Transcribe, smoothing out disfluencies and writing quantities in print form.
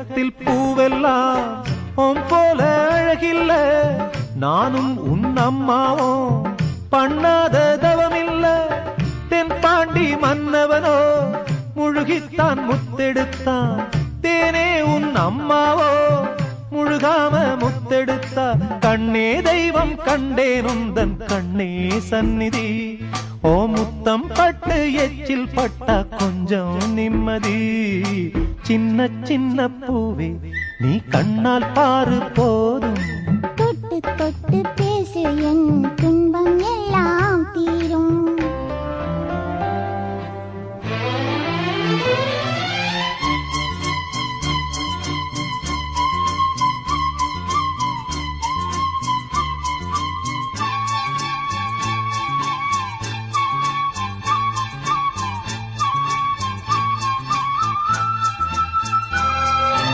உலகத்தில் பூவெல்லாம் உன் போல அழகில்ல, நானும் உன் அம்மாவும் பண்ணாத தவமில்ல. தென்பாண்டி மன்னவனோ முழுகித்தான் முத்தெடுத்தான், தேனே உன் அம்மாவோ முழுகாம முத்தெடுத்தா. கண்ணே தெய்வம் கண்டேன் உந்தன் கண்ணே சந்நிதி, ஓ முத்தம் பட்டு எச்சில் பட்டா கொஞ்சம் நிம்மதி. சின்ன சின்ன பூவே நீ கண்ணால் பாரு போதும், தொட்டு தொட்டு பேசு என்